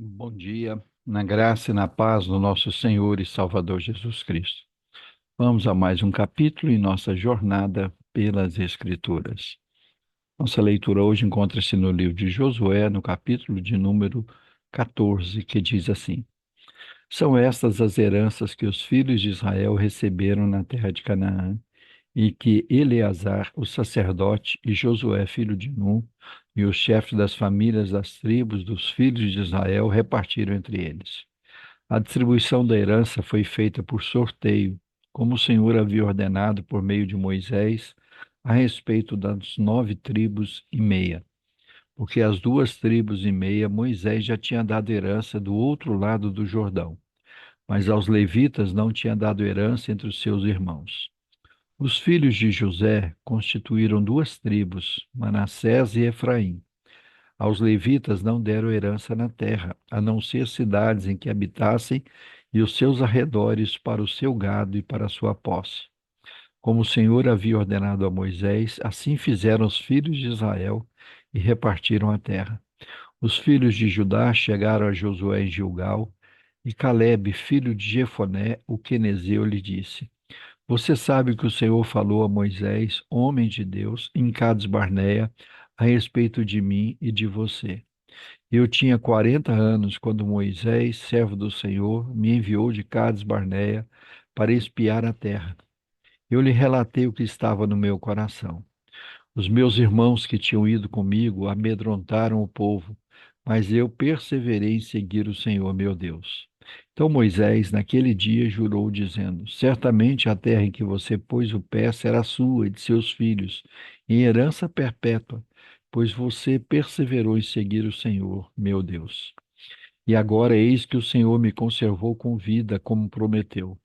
Bom dia, na graça e na paz do nosso Senhor e Salvador Jesus Cristo. Vamos a mais um capítulo em nossa jornada pelas Escrituras. Nossa leitura hoje encontra-se no livro de Josué, no capítulo de número 14, que diz assim: São estas as heranças que os filhos de Israel receberam na terra de Canaã, e que Eleazar, o sacerdote, e Josué, filho de Nun, e os chefes das famílias das tribos dos filhos de Israel repartiram entre eles. A distribuição da herança foi feita por sorteio, como o Senhor havia ordenado por meio de Moisés, a respeito das 9 tribos e meia, porque as 2 tribos e meia Moisés já tinha dado herança do outro lado do Jordão, mas aos levitas não tinha dado herança entre os seus irmãos. Os filhos de José constituíram 2 tribos, Manassés e Efraim. Aos levitas não deram herança na terra, a não ser cidades em que habitassem e os seus arredores para o seu gado e para a sua posse. Como o Senhor havia ordenado a Moisés, assim fizeram os filhos de Israel e repartiram a terra. Os filhos de Judá chegaram a Josué em Gilgal, e Calebe, filho de Jefoné, o quenezeu, lhe disse: Você sabe que o Senhor falou a Moisés, homem de Deus, em Cades Barneia, a respeito de mim e de você. Eu tinha 40 anos quando Moisés, servo do Senhor, me enviou de Cades Barneia para espiar a terra. Eu lhe relatei o que estava no meu coração. Os meus irmãos que tinham ido comigo amedrontaram o povo, mas eu perseverei em seguir o Senhor meu Deus. Então Moisés, naquele dia, jurou, dizendo: Certamente a terra em que você pôs o pé será sua e de seus filhos, em herança perpétua, pois você perseverou em seguir o Senhor meu Deus. E agora eis que o Senhor me conservou com vida, como prometeu.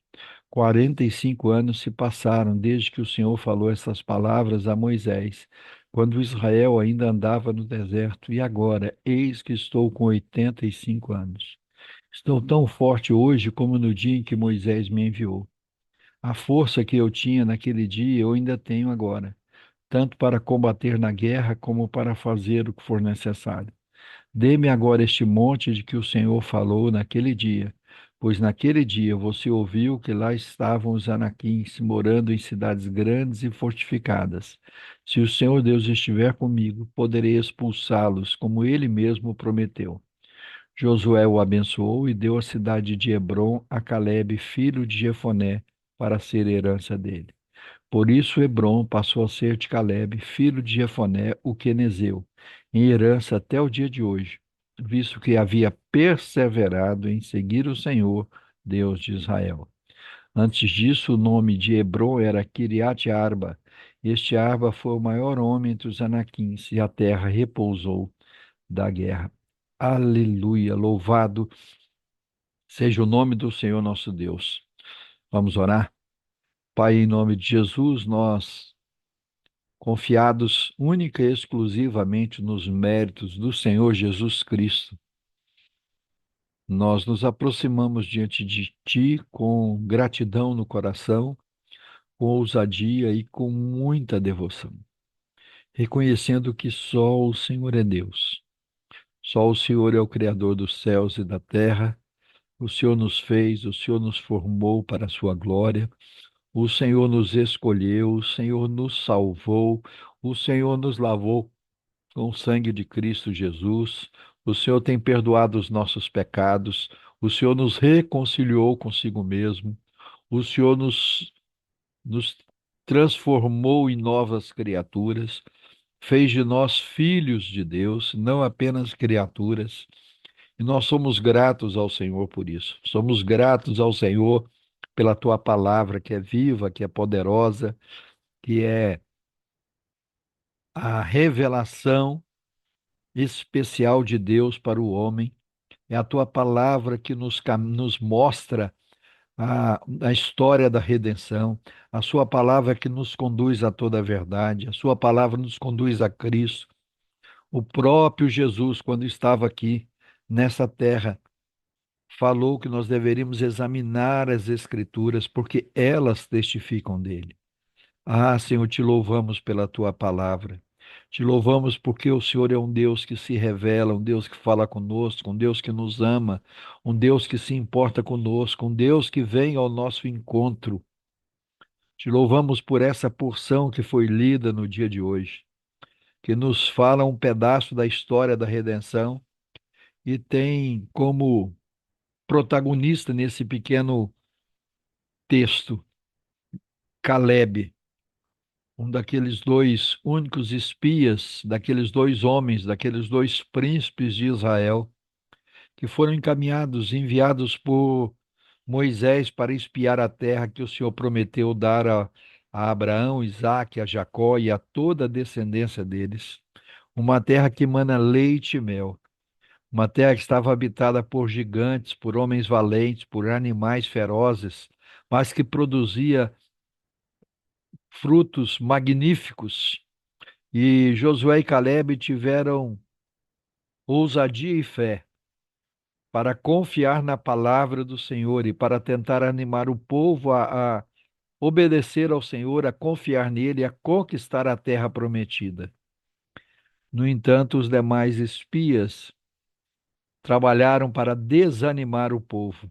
45 anos se passaram desde que o Senhor falou essas palavras a Moisés, quando Israel ainda andava no deserto, e agora, eis que estou com 85 anos. Estou tão forte hoje como no dia em que Moisés me enviou. A força que eu tinha naquele dia eu ainda tenho agora, tanto para combater na guerra como para fazer o que for necessário. Dê-me agora este monte de que o Senhor falou naquele dia, pois naquele dia você ouviu que lá estavam os anaquins morando em cidades grandes e fortificadas. Se o Senhor Deus estiver comigo, poderei expulsá-los, como ele mesmo prometeu. Josué o abençoou e deu a cidade de Hebrom a Calebe, filho de Jefoné, para ser herança dele. Por isso Hebrom passou a ser de Calebe, filho de Jefoné, o quenezeu, em herança até o dia de hoje, visto que havia perseverado em seguir o Senhor, Deus de Israel. Antes disso, o nome de Hebrom era Kiriat Arba. Este Arba foi o maior homem entre os anaquins, e a terra repousou da guerra. Aleluia! Louvado seja o nome do Senhor nosso Deus. Vamos orar? Pai, em nome de Jesus, nós confiados única e exclusivamente nos méritos do Senhor Jesus Cristo, nós nos aproximamos diante de Ti com gratidão no coração, com ousadia e com muita devoção, reconhecendo que só o Senhor é Deus, só o Senhor é o Criador dos céus e da terra, o Senhor nos fez, o Senhor nos formou para a Sua glória, o Senhor nos escolheu, o Senhor nos salvou, o Senhor nos lavou com o sangue de Cristo Jesus. O Senhor tem perdoado os nossos pecados. O Senhor nos reconciliou consigo mesmo. O Senhor nos transformou em novas criaturas. Fez de nós filhos de Deus, não apenas criaturas. E nós somos gratos ao Senhor por isso. Somos gratos ao Senhor pela tua palavra, que é viva, que é poderosa, que é a revelação especial de Deus para o homem. É a tua palavra que nos mostra a história da redenção, a sua palavra que nos conduz a toda a verdade, a sua palavra nos conduz a Cristo. O próprio Jesus, quando estava aqui nessa terra, falou que nós deveríamos examinar as Escrituras, porque elas testificam dele. Ah, Senhor, te louvamos pela tua palavra. Te louvamos porque o Senhor é um Deus que se revela, um Deus que fala conosco, um Deus que nos ama, um Deus que se importa conosco, um Deus que vem ao nosso encontro. Te louvamos por essa porção que foi lida no dia de hoje, que nos fala um pedaço da história da redenção e tem como protagonista nesse pequeno texto Caleb, um daqueles dois únicos espias, daqueles dois homens, daqueles dois príncipes de Israel, que foram encaminhados, enviados por Moisés para espiar a terra que o Senhor prometeu dar a Abraão, Isaque, a Jacó e a toda a descendência deles. Uma terra que mana leite e mel. Uma terra que estava habitada por gigantes, por homens valentes, por animais ferozes, mas que produzia frutos magníficos. E Josué e Caleb tiveram ousadia e fé para confiar na palavra do Senhor e para tentar animar o povo a obedecer ao Senhor, a confiar nele, a conquistar a terra prometida. No entanto, os demais espias trabalharam para desanimar o povo.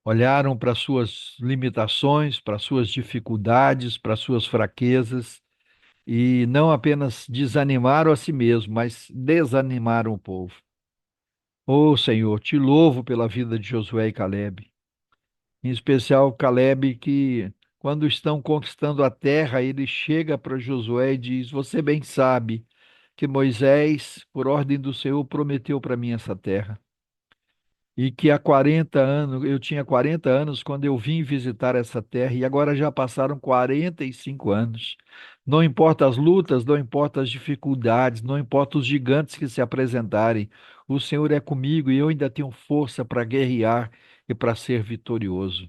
Olharam para suas limitações, para suas dificuldades, para suas fraquezas e não apenas desanimaram a si mesmos, mas desanimaram o povo. Oh, Senhor, te louvo pela vida de Josué e Caleb. Em especial Caleb, que quando estão conquistando a terra, ele chega para Josué e diz: Você bem sabe que Moisés, por ordem do Senhor, prometeu para mim essa terra. E que há 40 anos, eu tinha 40 anos quando eu vim visitar essa terra, e agora já passaram 45 anos. Não importa as lutas, não importa as dificuldades, não importa os gigantes que se apresentarem, o Senhor é comigo e eu ainda tenho força para guerrear e para ser vitorioso.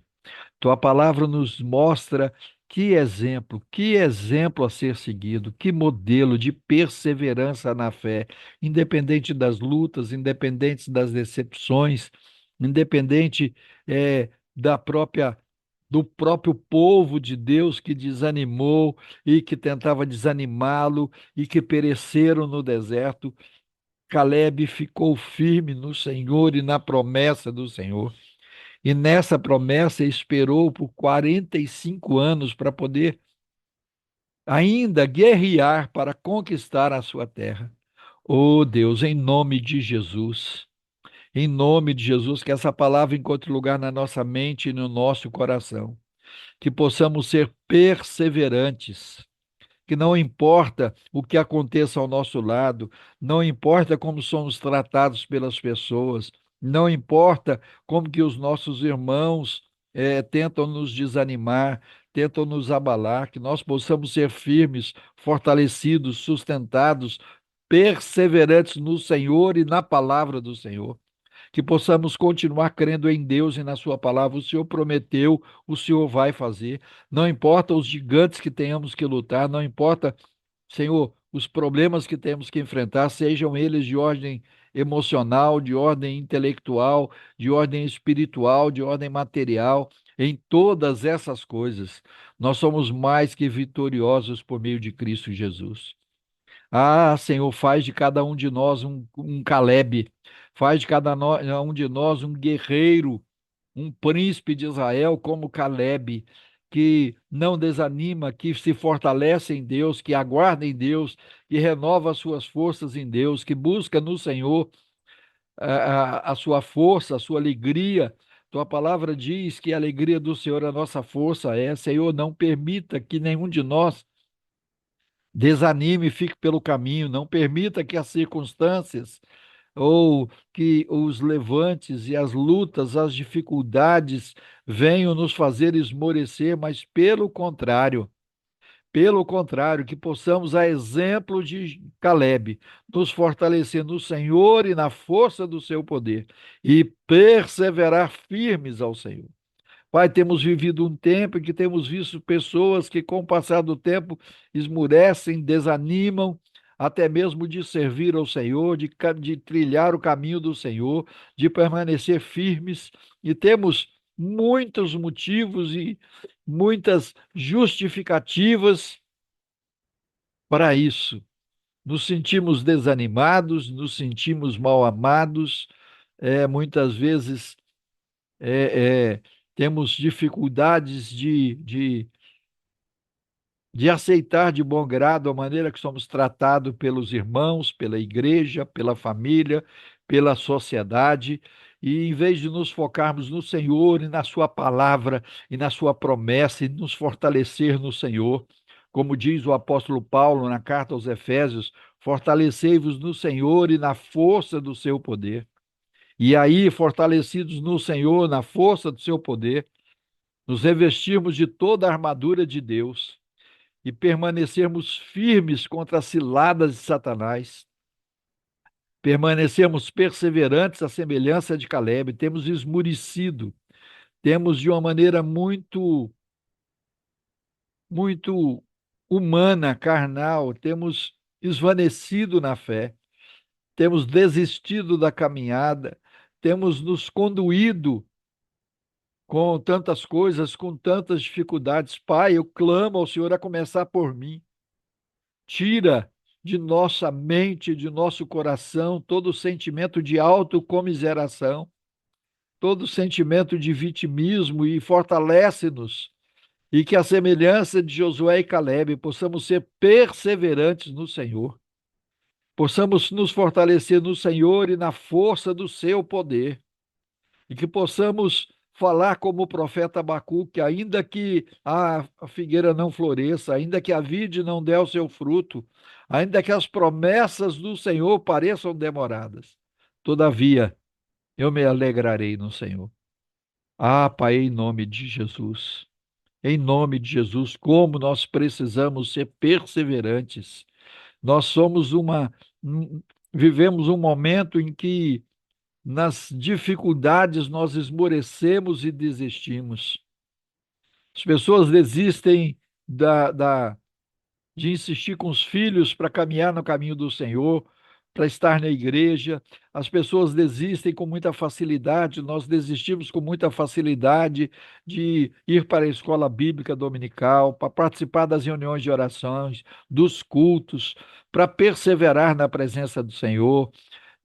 Tua palavra nos mostra que exemplo a ser seguido, que modelo de perseverança na fé, independente das lutas, independente das decepções, independente da própria do próprio povo de Deus que desanimou e que tentava desanimá-lo e que pereceram no deserto. Caleb ficou firme no Senhor e na promessa do Senhor. E nessa promessa esperou por 45 anos para poder ainda guerrear para conquistar a sua terra. Oh Deus, em nome de Jesus, que essa palavra encontre lugar na nossa mente e no nosso coração, que possamos ser perseverantes, que não importa o que aconteça ao nosso lado, não importa como somos tratados pelas pessoas, não importa como que os nossos irmãos tentam nos desanimar, tentam nos abalar, que nós possamos ser firmes, fortalecidos, sustentados, perseverantes no Senhor e na palavra do Senhor, que possamos continuar crendo em Deus e na Sua palavra. O Senhor prometeu, o Senhor vai fazer. Não importa os gigantes que tenhamos que lutar, não importa, Senhor, os problemas que temos que enfrentar, sejam eles de ordem emocional, de ordem intelectual, de ordem espiritual, de ordem material. Em todas essas coisas, nós somos mais que vitoriosos por meio de Cristo Jesus. Ah, Senhor, faz de cada um de nós um Caleb, faz de um de nós um guerreiro, um príncipe de Israel como Caleb, que não desanima, que se fortalece em Deus, que aguarda em Deus, que renova as suas forças em Deus, que busca no Senhor a sua força, a sua alegria. Tua palavra diz que a alegria do Senhor, a nossa força é. Senhor, não permita que nenhum de nós desanime e fique pelo caminho, não permita que as circunstâncias ou que os levantes e as lutas, as dificuldades venham nos fazer esmorecer, mas pelo contrário, que possamos, a exemplo de Caleb, nos fortalecer no Senhor e na força do seu poder e perseverar firmes ao Senhor. Pai, temos vivido um tempo em que temos visto pessoas que, com o passar do tempo, esmurecem, desanimam, até mesmo de servir ao Senhor, de trilhar o caminho do Senhor, de permanecer firmes, e temos muitos motivos e muitas justificativas para isso. Nos sentimos desanimados, nos sentimos mal amados, muitas vezes é, é, temos dificuldades de aceitar de bom grado a maneira que somos tratados pelos irmãos, pela igreja, pela família, pela sociedade. E em vez de nos focarmos no Senhor e na Sua palavra e na Sua promessa e nos fortalecer no Senhor, como diz o apóstolo Paulo na carta aos Efésios, fortalecei-vos no Senhor e na força do seu poder. E aí, fortalecidos no Senhor, na força do seu poder, nos revestirmos de toda a armadura de Deus e permanecermos firmes contra as ciladas de Satanás, permanecermos perseverantes à semelhança de Caleb, temos esmurecido, temos de uma maneira muito humana, carnal, temos esvanecido na fé, temos desistido da caminhada, temos nos conduído com tantas coisas, com tantas dificuldades. Pai, eu clamo ao Senhor a começar por mim. Tira de nossa mente, de nosso coração, todo sentimento de autocomiseração, todo sentimento de vitimismo e fortalece-nos. E que a semelhança de Josué e Caleb possamos ser perseverantes no Senhor, possamos nos fortalecer no Senhor e na força do seu poder, e que possamos falar como o profeta Abacuque, ainda que a figueira não floresça, ainda que a vide não dê o seu fruto, ainda que as promessas do Senhor pareçam demoradas, todavia eu me alegrarei no Senhor. Ah, Pai, em nome de Jesus, em nome de Jesus, como nós precisamos ser perseverantes. Nós somos vivemos um momento em que nas dificuldades nós esmorecemos e desistimos. As pessoas desistem de insistir com os filhos para caminhar no caminho do Senhor, para estar na igreja. As pessoas desistem com muita facilidade, nós desistimos com muita facilidade de ir para a escola bíblica dominical, para participar das reuniões de orações, dos cultos, para perseverar na presença do Senhor.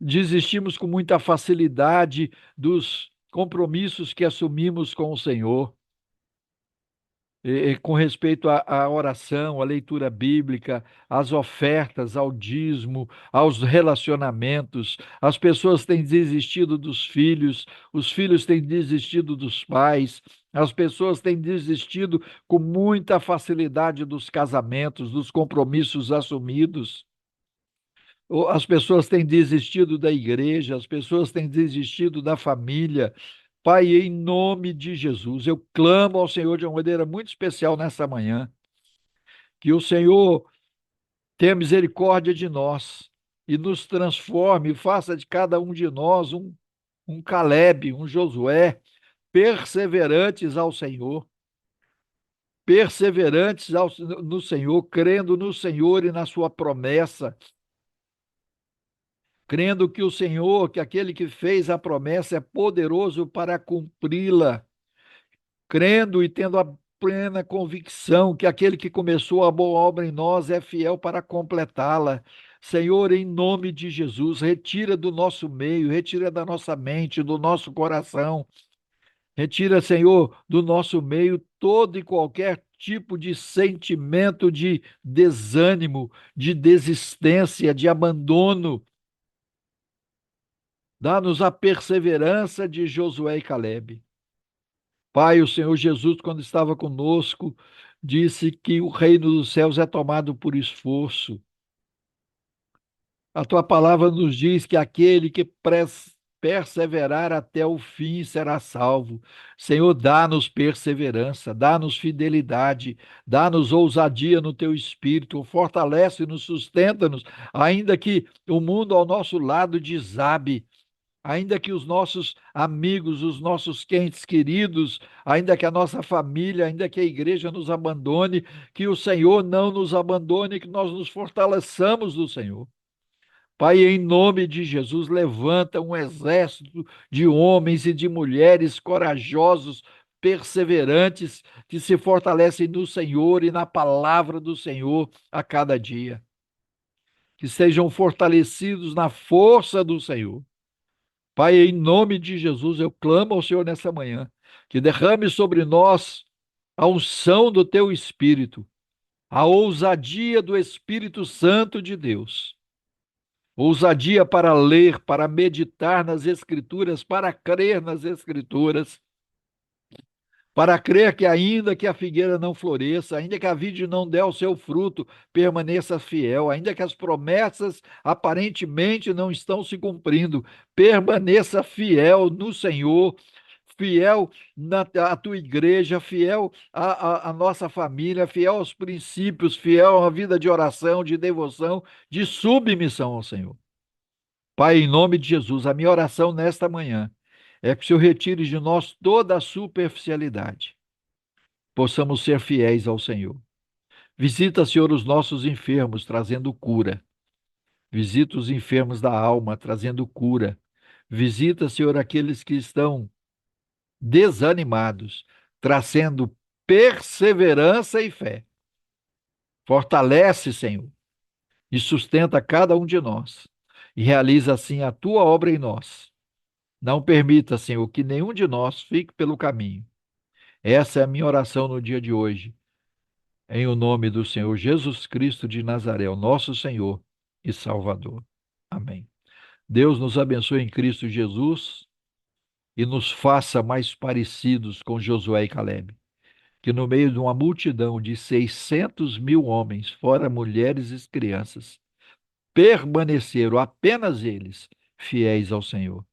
Desistimos com muita facilidade dos compromissos que assumimos com o Senhor, com respeito à oração, à leitura bíblica, às ofertas, ao dízimo, aos relacionamentos. As pessoas têm desistido dos filhos, os filhos têm desistido dos pais, as pessoas têm desistido com muita facilidade dos casamentos, dos compromissos assumidos. As pessoas têm desistido da igreja, as pessoas têm desistido da família. Pai, em nome de Jesus, eu clamo ao Senhor de uma maneira muito especial nessa manhã, que o Senhor tenha misericórdia de nós e nos transforme, faça de cada um de nós um Caleb, um Josué, perseverantes ao Senhor, perseverantes no Senhor, crendo no Senhor e na sua promessa, crendo que o Senhor, que aquele que fez a promessa é poderoso para cumpri-la, crendo e tendo a plena convicção que aquele que começou a boa obra em nós é fiel para completá-la. Senhor, em nome de Jesus, retira do nosso meio, retira da nossa mente, do nosso coração, retira, Senhor, do nosso meio todo e qualquer tipo de sentimento de desânimo, de desistência, de abandono. Dá-nos a perseverança de Josué e Caleb. Pai, o Senhor Jesus, quando estava conosco, disse que o reino dos céus é tomado por esforço. A tua palavra nos diz que aquele que perseverar até o fim será salvo. Senhor, dá-nos perseverança, dá-nos fidelidade, dá-nos ousadia no teu espírito, fortalece-nos, sustenta-nos, ainda que o mundo ao nosso lado desabe, ainda que os nossos amigos, os nossos entes queridos, ainda que a nossa família, ainda que a igreja nos abandone, que o Senhor não nos abandone, que nós nos fortaleçamos do Senhor. Pai, em nome de Jesus, levanta um exército de homens e de mulheres corajosos, perseverantes, que se fortalecem no Senhor e na palavra do Senhor a cada dia. Que sejam fortalecidos na força do Senhor. Pai, em nome de Jesus, eu clamo ao Senhor nessa manhã, que derrame sobre nós a unção do teu Espírito, a ousadia do Espírito Santo de Deus. Ousadia para ler, para meditar nas Escrituras, para crer nas Escrituras, para crer que ainda que a figueira não floresça, ainda que a vide não dê o seu fruto, permaneça fiel, ainda que as promessas aparentemente não estão se cumprindo, permaneça fiel no Senhor, fiel à tua igreja, fiel à nossa família, fiel aos princípios, fiel à vida de oração, de devoção, de submissão ao Senhor. Pai, em nome de Jesus, a minha oração nesta manhã é que o Senhor retire de nós toda a superficialidade, possamos ser fiéis ao Senhor. Visita, Senhor, os nossos enfermos, trazendo cura. Visita os enfermos da alma, trazendo cura. Visita, Senhor, aqueles que estão desanimados, trazendo perseverança e fé. Fortalece, Senhor, e sustenta cada um de nós, e realiza assim a tua obra em nós. Não permita, Senhor, que nenhum de nós fique pelo caminho. Essa é a minha oração no dia de hoje, em o nome do Senhor Jesus Cristo de Nazaré, o nosso Senhor e Salvador. Amém. Deus nos abençoe em Cristo Jesus e nos faça mais parecidos com Josué e Calebe, que no meio de uma multidão de 600 mil homens, fora mulheres e crianças, permaneceram apenas eles fiéis ao Senhor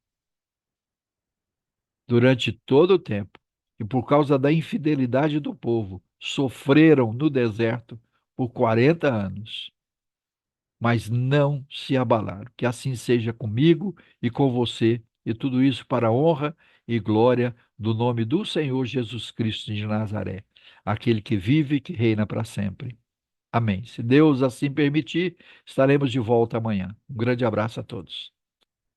durante todo o tempo, e por causa da infidelidade do povo, sofreram no deserto por 40 anos, mas não se abalaram. Que assim seja comigo e com você, e tudo isso para a honra e glória do nome do Senhor Jesus Cristo de Nazaré, aquele que vive e que reina para sempre. Amém. Se Deus assim permitir, estaremos de volta amanhã. Um grande abraço a todos.